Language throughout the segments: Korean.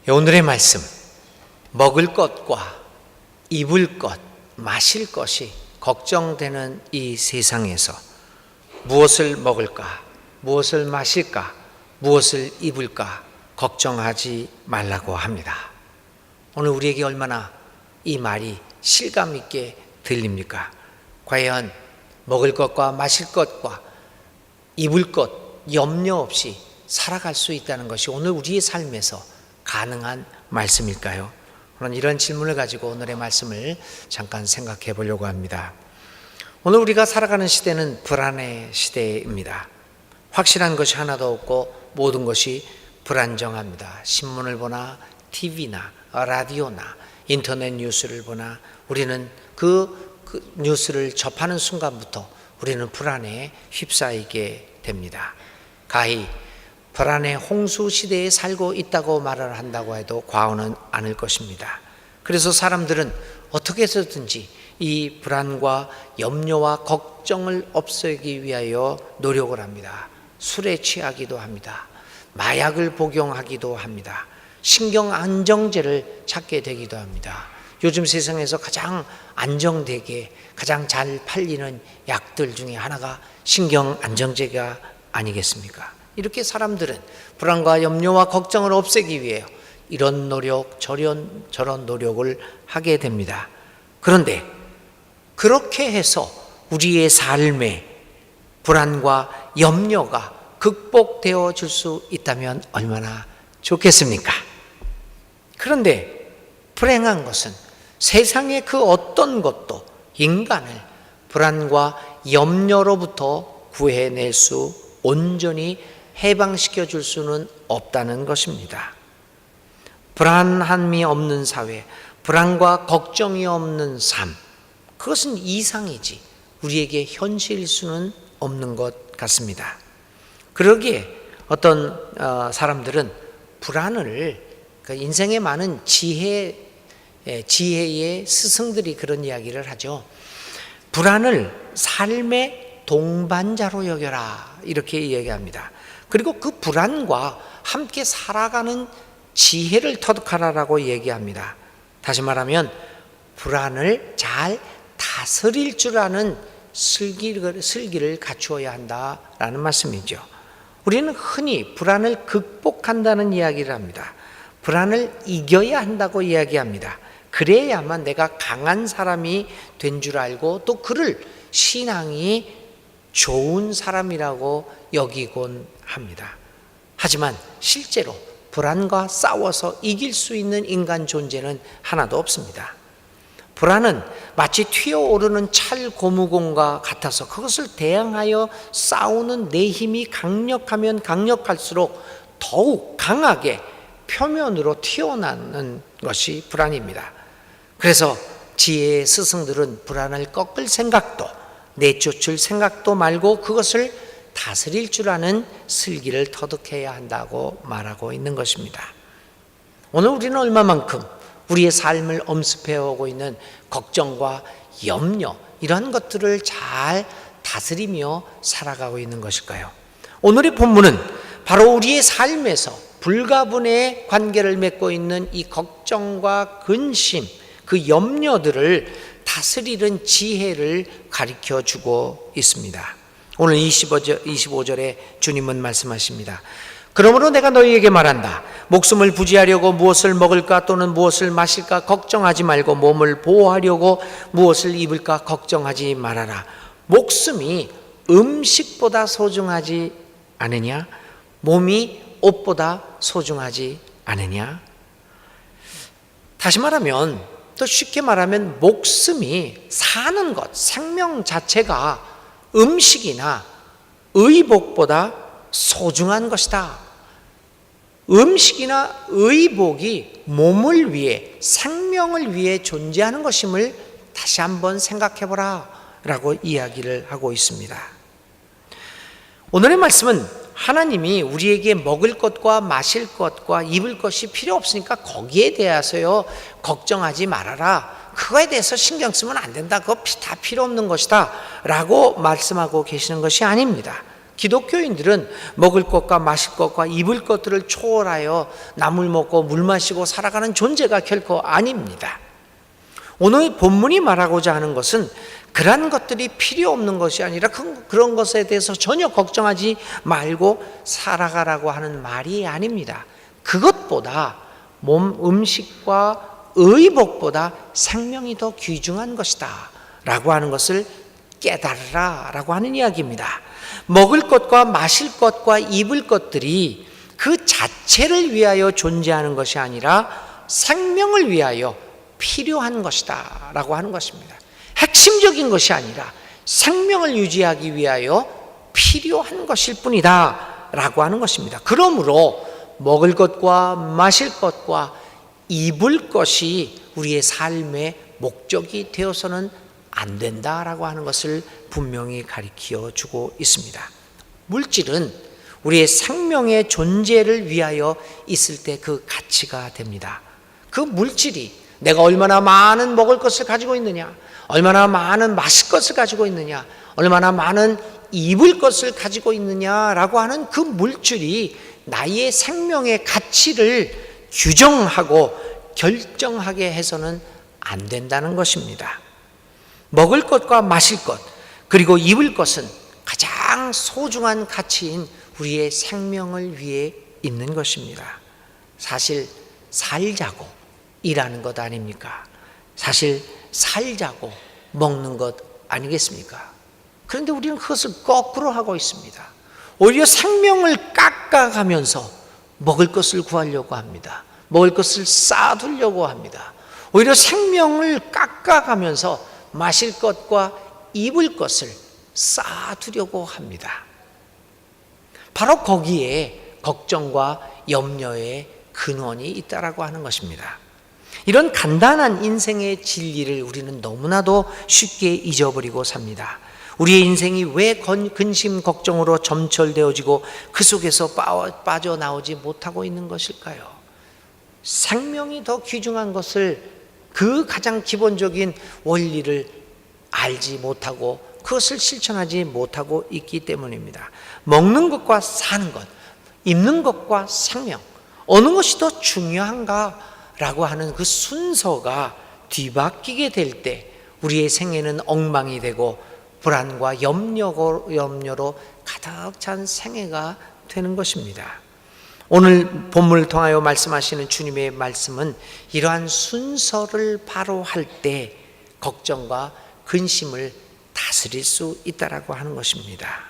오늘의 말씀, 먹을 것과 입을 것, 마실 것이 걱정되는 이 세상에서 무엇을 먹을까, 무엇을 마실까, 무엇을 입을까 걱정하지 말라고 합니다. 오늘 우리에게 얼마나 이 말이 실감 있게 들립니까? 과연 먹을 것과 마실 것과 입을 것 염려 없이 살아갈 수 있다는 것이 오늘 우리의 삶에서 가능한 말씀일까요? 그런 이런 질문을 가지고 오늘의 말씀을 잠깐 생각해 보려고 합니다. 오늘 우리가 살아가는 시대는 불안의 시대입니다. 확실한 것이 하나도 없고 모든 것이 불안정합니다. 신문을 보나 TV나 라디오나 인터넷 뉴스를 보나 우리는 그 뉴스를 접하는 순간부터 우리는 불안에 휩싸이게 됩니다. 가히 불안의 홍수 시대에 살고 있다고 말을 한다고 해도 과언은 아닐 것입니다. 그래서 사람들은 어떻게 해서든지 이 불안과 염려와 걱정을 없애기 위하여 노력을 합니다. 술에 취하기도 합니다. 마약을 복용하기도 합니다. 신경 안정제를 찾게 되기도 합니다. 요즘 세상에서 가장 안정되게 가장 잘 팔리는 약들 중에 하나가 신경 안정제가 아니겠습니까? 이렇게 사람들은 불안과 염려와 걱정을 없애기 위해 이런 노력, 저런 노력을 하게 됩니다. 그런데 그렇게 해서 우리의 삶에 불안과 염려가 극복되어 줄 수 있다면 얼마나 좋겠습니까? 그런데 불행한 것은 세상의 그 어떤 것도 인간을 불안과 염려로부터 구해낼 수 온전히 해방시켜 줄 수는 없다는 것입니다. 불안함이 없는 사회, 불안과 걱정이 없는 삶, 그것은 이상이지 우리에게 현실일 수는 없는 것 같습니다. 그러기에 어떤 사람들은 불안을 인생에 많은 지혜의 스승들이 그런 이야기를 하죠. 불안을 삶의 동반자로 여겨라 이렇게 이야기합니다. 그리고 그 불안과 함께 살아가는 지혜를 터득하라라고 얘기합니다. 다시 말하면 불안을 잘 다스릴 줄 아는 슬기를 갖추어야 한다라는 말씀이죠. 우리는 흔히 불안을 극복한다는 이야기를 합니다. 불안을 이겨야 한다고 이야기합니다. 그래야만 내가 강한 사람이 된 줄 알고 또 그를 신앙이 좋은 사람이라고 여기곤 합니다. 하지만 실제로 불안과 싸워서 이길 수 있는 인간 존재는 하나도 없습니다. 불안은 마치 튀어오르는 찰 고무공과 같아서 그것을 대항하여 싸우는 내 힘이 강력하면 강력할수록 더욱 강하게 표면으로 튀어나오는 것이 불안입니다. 그래서 지혜의 스승들은 불안을 꺾을 생각도 내쫓을 생각도 말고 그것을 다스릴 줄 아는 슬기를 터득해야 한다고 말하고 있는 것입니다. 오늘 우리는 얼마만큼 우리의 삶을 엄습해오고 있는 걱정과 염려 이런 것들을 잘 다스리며 살아가고 있는 것일까요? 오늘의 본문은 바로 우리의 삶에서 불가분의 관계를 맺고 있는 이 걱정과 근심, 그 염려들을 다스리는 지혜를 가르쳐 주고 있습니다. 오늘 25절에 주님은 말씀하십니다. 그러므로 내가 너희에게 말한다. 목숨을 부지하려고 무엇을 먹을까 또는 무엇을 마실까 걱정하지 말고 몸을 보호하려고 무엇을 입을까 걱정하지 말아라. 목숨이 음식보다 소중하지 않으냐? 몸이 옷보다 소중하지 않으냐? 다시 말하면, 또 쉽게 말하면 목숨이 사는 것, 생명 자체가 음식이나 의복보다 소중한 것이다. 음식이나 의복이 몸을 위해, 생명을 위해 존재하는 것임을 다시 한번 생각해보라 라고 이야기를 하고 있습니다. 오늘의 말씀은 하나님이 우리에게 먹을 것과 마실 것과 입을 것이 필요 없으니까 거기에 대해서요 걱정하지 말아라, 그거에 대해서 신경 쓰면 안 된다, 그거 다 필요 없는 것이다 라고 말씀하고 계시는 것이 아닙니다. 기독교인들은 먹을 것과 마실 것과 입을 것들을 초월하여 나물 먹고 물 마시고 살아가는 존재가 결코 아닙니다. 오늘 본문이 말하고자 하는 것은 그러한 것들이 필요 없는 것이 아니라 그런 것에 대해서 전혀 걱정하지 말고 살아가라고 하는 말이 아닙니다. 그것보다 음식과 의복보다 생명이 더 귀중한 것이다 라고 하는 것을 깨달으라 라고 하는 이야기입니다. 먹을 것과 마실 것과 입을 것들이 그 자체를 위하여 존재하는 것이 아니라 생명을 위하여 필요한 것이다 라고 하는 것입니다. 핵심적인 것이 아니라 생명을 유지하기 위하여 필요한 것일 뿐이다 라고 하는 것입니다. 그러므로 먹을 것과 마실 것과 입을 것이 우리의 삶의 목적이 되어서는 안 된다라고 하는 것을 분명히 가르쳐 주고 있습니다. 물질은 우리의 생명의 존재를 위하여 있을 때 그 가치가 됩니다. 그 물질이 내가 얼마나 많은 먹을 것을 가지고 있느냐, 얼마나 많은 마실 것을 가지고 있느냐, 얼마나 많은 입을 것을 가지고 있느냐라고 하는 그 물질이 나의 생명의 가치를 규정하고 결정하게 해서는 안 된다는 것입니다. 먹을 것과 마실 것 그리고 입을 것은 가장 소중한 가치인 우리의 생명을 위해 있는 것입니다. 사실 살자고 일하는 것 아닙니까? 사실 살자고 먹는 것 아니겠습니까? 그런데 우리는 그것을 거꾸로 하고 있습니다. 오히려 생명을 깎아가면서 먹을 것을 구하려고 합니다. 먹을 것을 쌓아두려고 합니다. 오히려 생명을 깎아가면서 마실 것과 입을 것을 쌓아두려고 합니다. 바로 거기에 걱정과 염려의 근원이 있다라고 하는 것입니다. 이런 간단한 인생의 진리를 우리는 너무나도 쉽게 잊어버리고 삽니다. 우리의 인생이 왜 근심 걱정으로 점철되어지고 그 속에서 빠져나오지 못하고 있는 것일까요? 생명이 더 귀중한 것을, 그 가장 기본적인 원리를 알지 못하고 그것을 실천하지 못하고 있기 때문입니다. 먹는 것과 사는 것, 입는 것과 생명, 어느 것이 더 중요한가라고 하는 그 순서가 뒤바뀌게 될 때 우리의 생애는 엉망이 되고 불안과 염려로 가득 찬 생애가 되는 것입니다. 오늘 본문을 통하여 말씀하시는 주님의 말씀은 이러한 순서를 바로 할 때 걱정과 근심을 다스릴 수 있다라고 하는 것입니다.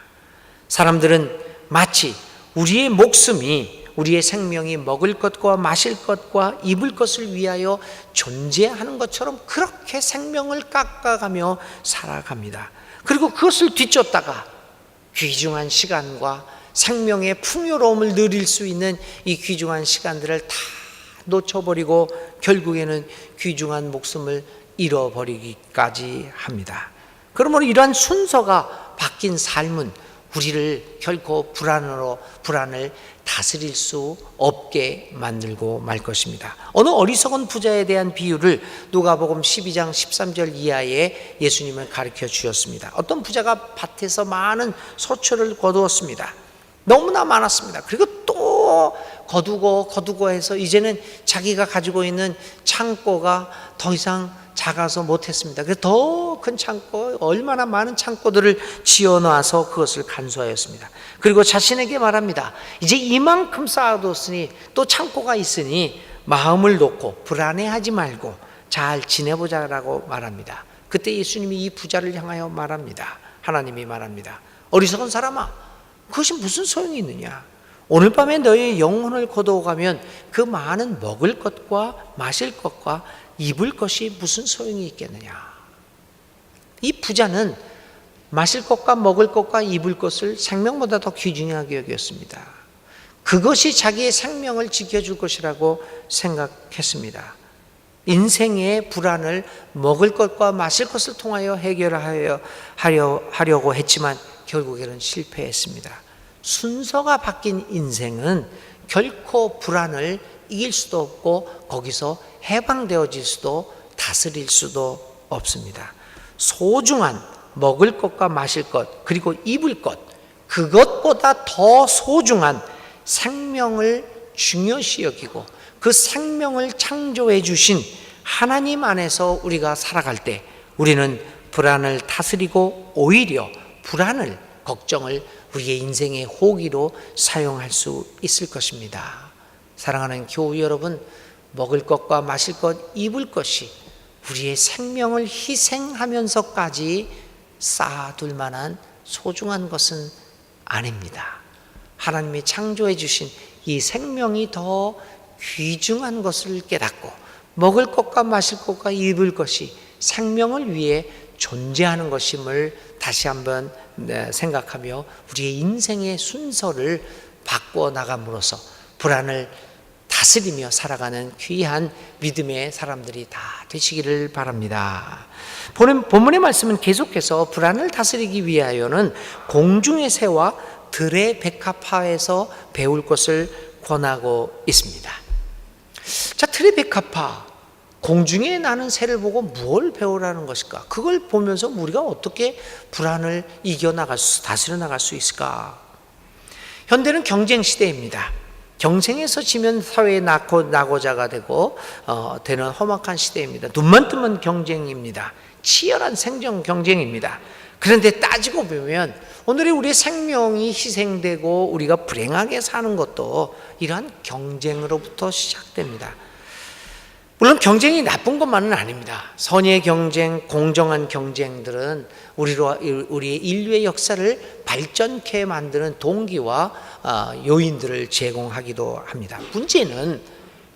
사람들은 마치 우리의 목숨이, 우리의 생명이 먹을 것과 마실 것과 입을 것을 위하여 존재하는 것처럼 그렇게 생명을 깎아가며 살아갑니다. 그리고 그것을 뒤쫓다가 귀중한 시간과 생명의 풍요로움을 누릴 수 있는 이 귀중한 시간들을 다 놓쳐버리고 결국에는 귀중한 목숨을 잃어버리기까지 합니다. 그러므로 이러한 순서가 바뀐 삶은 우리를 결코 불안을 다스릴 수 없게 만들고 말 것입니다. 어느 어리석은 부자에 대한 비유를 누가복음 12장 13절 이하에 예수님은 가르쳐 주셨습니다. 어떤 부자가 밭에서 많은 소초를 거두었습니다. 너무나 많았습니다. 그리고 또 거두고 해서 이제는 자기가 가지고 있는 창고가 더 이상 작아서 못했습니다. 그래서 더 큰 창고, 얼마나 많은 창고들을 지어놔서 그것을 간수하였습니다. 그리고 자신에게 말합니다. 이제 이만큼 쌓아뒀으니 또 창고가 있으니 마음을 놓고 불안해하지 말고 잘 지내보자라고 말합니다. 그때 예수님이 이 부자를 향하여 말합니다. 하나님이 말합니다. 어리석은 사람아, 그것이 무슨 소용이 있느냐? 오늘 밤에 너의 영혼을 거두어가면 그 많은 먹을 것과 마실 것과 입을 것이 무슨 소용이 있겠느냐? 이 부자는 마실 것과 먹을 것과 입을 것을 생명보다 더 귀중하게 여겼습니다. 그것이 자기의 생명을 지켜줄 것이라고 생각했습니다. 인생의 불안을 먹을 것과 마실 것을 통하여 해결하려고 했지만 결국에는 실패했습니다. 순서가 바뀐 인생은 결코 불안을 이길 수도 없고 거기서 해방되어질 수도 다스릴 수도 없습니다. 소중한 먹을 것과 마실 것 그리고 입을 것, 그것보다 더 소중한 생명을 중요시 여기고 그 생명을 창조해 주신 하나님 안에서 우리가 살아갈 때 우리는 불안을 다스리고 오히려 불안을, 걱정을 우리의 인생의 호기로 사용할 수 있을 것입니다. 사랑하는 교우 여러분, 먹을 것과 마실 것, 입을 것이 우리의 생명을 희생하면서까지 쌓아둘 만한 소중한 것은 아닙니다. 하나님이 창조해 주신 이 생명이 더 귀중한 것을 깨닫고 먹을 것과 마실 것과 입을 것이 생명을 위해 존재하는 것임을 다시 한번 생각하며 우리의 인생의 순서를 바꿔 나감으로써 불안을 다스리며 살아가는 귀한 믿음의 사람들이 다 되시기를 바랍니다. 본문의 말씀은 계속해서 불안을 다스리기 위하여는 공중의 새와 들의 백합화에서 배울 것을 권하고 있습니다. 자, 들의 백합화, 공중에 나는 새를 보고 무엇을 배우라는 것일까? 그걸 보면서 우리가 어떻게 불안을 다스려 나갈 수 있을까? 현대는 경쟁 시대입니다. 경쟁에서 지면 사회의 낙오자가 되는 험악한 시대입니다. 눈만 뜨면 경쟁입니다. 치열한 생존 경쟁입니다. 그런데 따지고 보면 오늘의 우리의 생명이 희생되고 우리가 불행하게 사는 것도 이러한 경쟁으로부터 시작됩니다. 물론 경쟁이 나쁜 것만은 아닙니다. 선의의 경쟁, 공정한 경쟁들은 우리의 인류의 역사를 발전케 만드는 동기와 요인들을 제공하기도 합니다. 문제는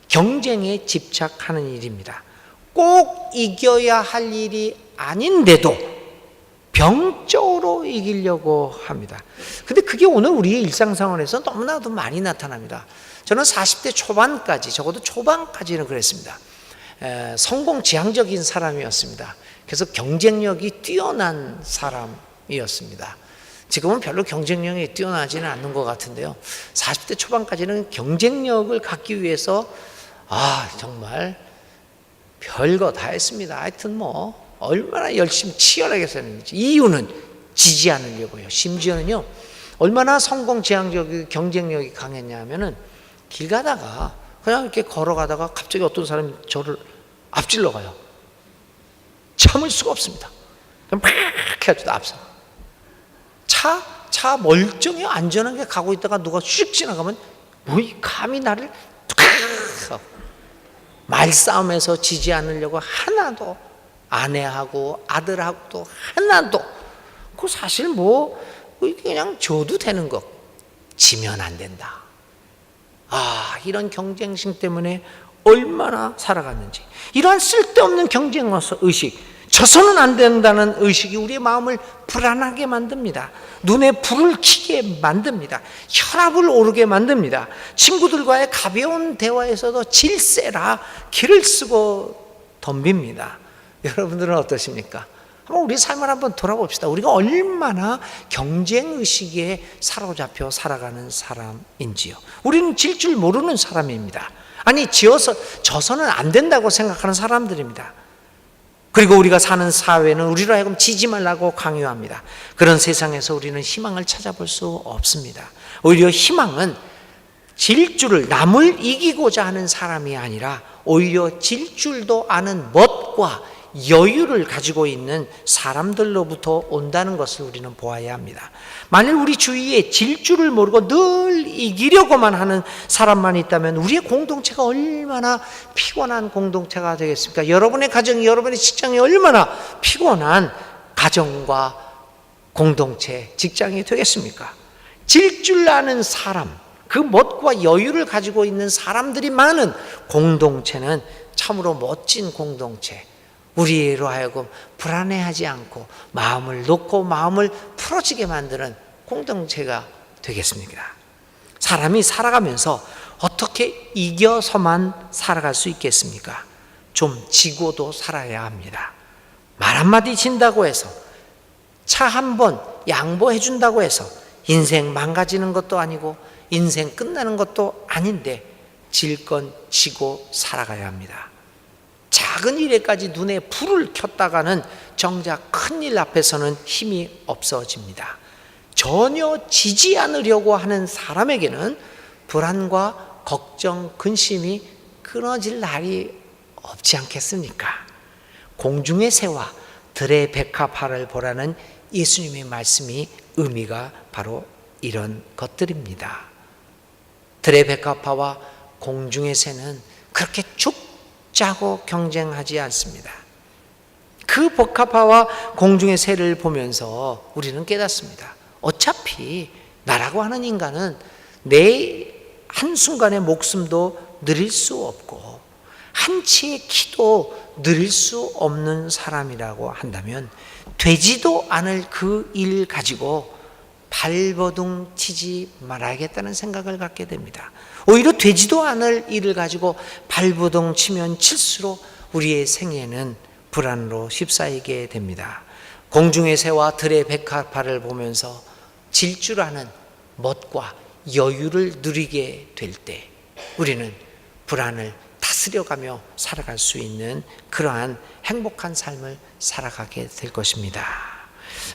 경쟁에 집착하는 일입니다. 꼭 이겨야 할 일이 아닌데도 병적으로 이기려고 합니다. 근데 그게 오늘 우리의 일상생활에서 너무나도 많이 나타납니다. 저는 40대 초반까지, 적어도 초반까지는 그랬습니다. 성공지향적인 사람이었습니다. 그래서 경쟁력이 뛰어난 사람이었습니다. 지금은 별로 경쟁력이 뛰어나지는 않는 것 같은데요. 40대 초반까지는 경쟁력을 갖기 위해서 정말 별거 다 했습니다. 하여튼 얼마나 열심히 치열하게 했는지. 이유는 지지 않으려고요. 심지어는요, 얼마나 성공지향적인 경쟁력이 강했냐 하면은 길 가다가 그냥 이렇게 걸어가다가 갑자기 어떤 사람이 저를 앞질러 가요. 참을 수가 없습니다. 그럼 팍 해가지고 앞서. 차 멀쩡히 안전하게 가고 있다가 누가 슉 지나가면 감히 나를 말싸움에서 지지 않으려고 하나도, 아내하고 아들하고도 하나도, 그 사실 그냥 줘도 되는 것, 지면 안 된다. 이런 경쟁심 때문에 얼마나 살아갔는지. 이러한 쓸데없는 경쟁 의식, 져서는 안 된다는 의식이 우리의 마음을 불안하게 만듭니다. 눈에 불을 켜게 만듭니다. 혈압을 오르게 만듭니다. 친구들과의 가벼운 대화에서도 질세라 기를 쓰고 덤빕니다. 여러분들은 어떠십니까? 한번 우리 삶을 한번 돌아봅시다. 우리가 얼마나 경쟁의식에 사로잡혀 살아가는 사람인지요. 우리는 질 줄 모르는 사람입니다. 져서는 안 된다고 생각하는 사람들입니다. 그리고 우리가 사는 사회는 우리로 하여금 지지 말라고 강요합니다. 그런 세상에서 우리는 희망을 찾아볼 수 없습니다. 오히려 희망은 질줄을, 남을 이기고자 하는 사람이 아니라 오히려 질줄도 아는 멋과 여유를 가지고 있는 사람들로부터 온다는 것을 우리는 보아야 합니다. 만일 우리 주위에 질줄을 모르고 늘 이기려고만 하는 사람만 있다면 우리의 공동체가 얼마나 피곤한 공동체가 되겠습니까? 여러분의 가정이, 여러분의 직장이 얼마나 피곤한 가정과 공동체, 직장이 되겠습니까? 질줄 아는 사람, 그 멋과 여유를 가지고 있는 사람들이 많은 공동체는 참으로 멋진 공동체, 우리로 하여금 불안해하지 않고 마음을 놓고 마음을 풀어지게 만드는 공동체가 되겠습니다. 사람이 살아가면서 어떻게 이겨서만 살아갈 수 있겠습니까? 좀 지고도 살아야 합니다. 말 한마디 진다고 해서, 차 한 번 양보해 준다고 해서 인생 망가지는 것도 아니고 인생 끝나는 것도 아닌데 질 건 지고 살아가야 합니다. 작은 일에까지 눈에 불을 켰다가는 정작 큰 일 앞에서는 힘이 없어집니다. 전혀 지지 않으려고 하는 사람에게는 불안과 걱정, 근심이 끊어질 날이 없지 않겠습니까? 공중의 새와 들의 백합화를 보라는 예수님의 말씀이 의미가 바로 이런 것들입니다. 들의 백합화와 공중의 새는 그렇게 죽자고 경쟁하지 않습니다. 그 백합화와 공중의 새를 보면서 우리는 깨닫습니다. 어차피 나라고 하는 인간은 내 한순간의 목숨도 누릴 수 없고 한치의 키도 누릴 수 없는 사람이라고 한다면 되지도 않을 그 일 가지고 발버둥 치지 말아야겠다는 생각을 갖게 됩니다. 오히려 되지도 않을 일을 가지고 발버둥 치면 칠수록 우리의 생애는 불안으로 휩싸이게 됩니다. 공중의 새와 들의 백합화를 보면서 질주라는 멋과 여유를 누리게 될 때 우리는 불안을 다스려가며 살아갈 수 있는 그러한 행복한 삶을 살아가게 될 것입니다.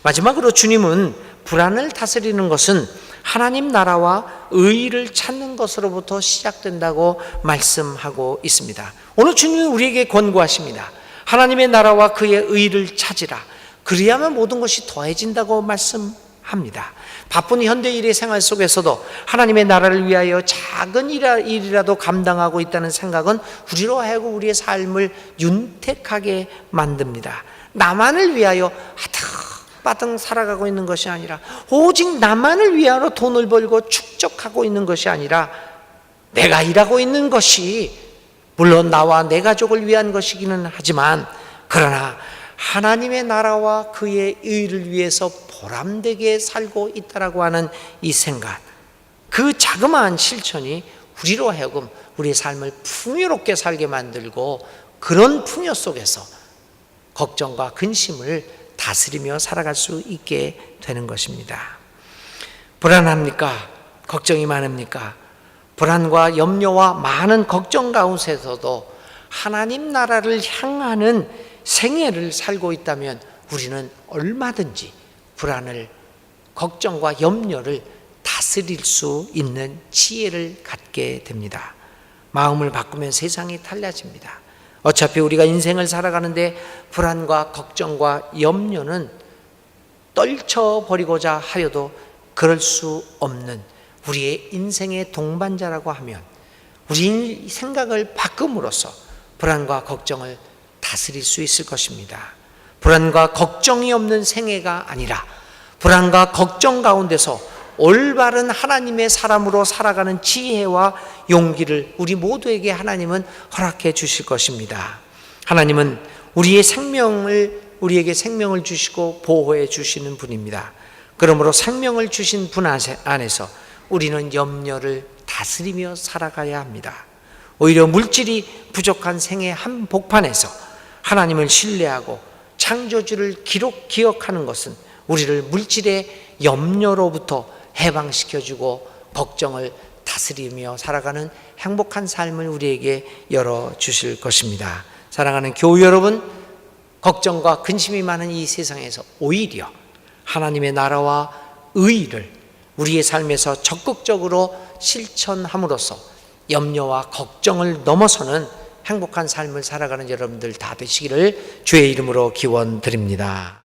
마지막으로 주님은 불안을 다스리는 것은 하나님 나라와 의의를 찾는 것으로부터 시작된다고 말씀하고 있습니다. 오늘 주님은 우리에게 권고하십니다. 하나님의 나라와 그의 의의를 찾으라. 그리하면 모든 것이 더해진다고 말씀합니다. 바쁜 현대인의 생활 속에서도 하나님의 나라를 위하여 작은 일이라도 감당하고 있다는 생각은 우리로 하여금 우리의 삶을 윤택하게 만듭니다. 나만을 위하여 바등 살아가고 있는 것이 아니라 오직 나만을 위하여 돈을 벌고 축적하고 있는 것이 아니라 내가 일하고 있는 것이 물론 나와 내 가족을 위한 것이기는 하지만 그러나 하나님의 나라와 그의 의를 위해서 보람되게 살고 있다라고 하는 이 생각, 그 자그마한 실천이 우리로 하여금 우리의 삶을 풍요롭게 살게 만들고 그런 풍요 속에서 걱정과 근심을 다스리며 살아갈 수 있게 되는 것입니다. 불안합니까? 걱정이 많습니까? 불안과 염려와 많은 걱정 가운데서도 하나님 나라를 향하는 생애를 살고 있다면 우리는 얼마든지 불안을, 걱정과 염려를 다스릴 수 있는 지혜를 갖게 됩니다. 마음을 바꾸면 세상이 달라집니다. 어차피 우리가 인생을 살아가는데 불안과 걱정과 염려는 떨쳐버리고자 하여도 그럴 수 없는 우리의 인생의 동반자라고 하면 우리 생각을 바꿈으로써 불안과 걱정을 다스릴 수 있을 것입니다. 불안과 걱정이 없는 생애가 아니라 불안과 걱정 가운데서 올바른 하나님의 사람으로 살아가는 지혜와 용기를 우리 모두에게 하나님은 허락해 주실 것입니다. 하나님은 우리에게 생명을 주시고 보호해 주시는 분입니다. 그러므로 생명을 주신 분 안에서 우리는 염려를 다스리며 살아가야 합니다. 오히려 물질이 부족한 생의 한복판에서 하나님을 신뢰하고 창조주를 기억하는 것은 우리를 물질의 염려로부터 해방시켜주고 걱정을 다스리며 살아가는 행복한 삶을 우리에게 열어주실 것입니다. 사랑하는 교우 여러분, 걱정과 근심이 많은 이 세상에서 오히려 하나님의 나라와 의의를 우리의 삶에서 적극적으로 실천함으로써 염려와 걱정을 넘어서는 행복한 삶을 살아가는 여러분들 다 되시기를 주의 이름으로 기원드립니다.